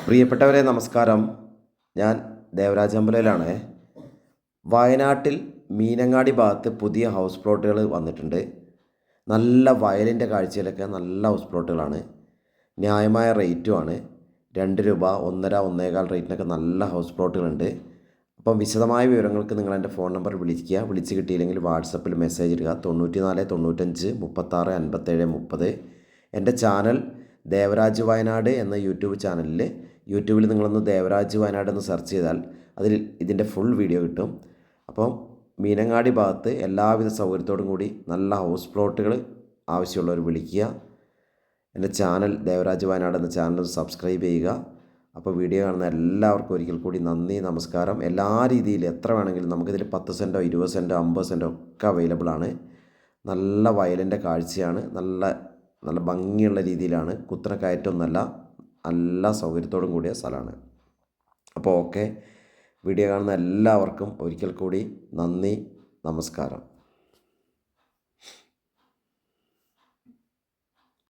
പ്രിയപ്പെട്ടവരെ നമസ്കാരം. ഞാൻ ദേവരാജ് അമ്പലയിലാണ്. വയനാട്ടിൽ മീനങ്ങാടി ഭാഗത്ത് പുതിയ ഹൗസ് പ്ലോട്ടുകൾ വന്നിട്ടുണ്ട്. നല്ല വയലിൻ്റെ കാഴ്ചയിലൊക്കെ നല്ല ഹൗസ് പ്ലോട്ടുകളാണ്. ന്യായമായ റേറ്റുമാണ്. 2 രൂപ, 1.5, 1.25 റേറ്റിനൊക്കെ നല്ല ഹൗസ് പ്ലോട്ടുകളുണ്ട്. അപ്പം വിശദമായ വിവരങ്ങൾക്ക് നിങ്ങൾ എൻ്റെ ഫോൺ നമ്പർ വിളിക്കുക. വിളിച്ച് കിട്ടിയില്ലെങ്കിൽ വാട്സപ്പിൽ മെസ്സേജ് ഇടുക. 94 95 36 57 30. എൻ്റെ ചാനൽ ദേവരാജ് വയനാട് എന്ന യൂട്യൂബിൽ നിങ്ങളൊന്ന് ദേവരാജ് വയനാട് എന്ന് സെർച്ച് ചെയ്താൽ അതിൽ ഇതിൻ്റെ ഫുൾ വീഡിയോ കിട്ടും. അപ്പം മീനങ്ങാടി ഭാഗത്ത് എല്ലാവിധ സൗകര്യത്തോടും കൂടി നല്ല ഹൗസ് പ്ലോട്ടുകൾ ആവശ്യമുള്ളവർ വിളിക്കുക. എൻ്റെ ചാനൽ ദേവരാജ് വയനാട് എന്ന ചാനൽ സബ്സ്ക്രൈബ് ചെയ്യുക. അപ്പോൾ വീഡിയോ കാണുന്ന എല്ലാവർക്കും ഒരിക്കൽ കൂടി നന്ദി, നമസ്കാരം. എല്ലാ രീതിയിലും എത്ര വേണമെങ്കിലും നമുക്കിതിൽ 10 സെൻറ്റോ 20 സെൻറ്റോ 50 സെൻറ്റോ ഒക്കെ അവൈലബിൾ ആണ്. നല്ല വയലിൻ്റെ കാഴ്ചയാണ്. നല്ല ഭംഗിയുള്ള രീതിയിലാണ്. കുത്തനെ കയറ്റമൊന്നുമല്ല, നല്ല സൗകര്യത്തോടും കൂടിയ സ്ഥലമാണ്. അപ്പോൾ ഓക്കെ, വീഡിയോ കാണുന്ന എല്ലാവർക്കും ഒരിക്കൽ കൂടി നന്ദി, നമസ്കാരം.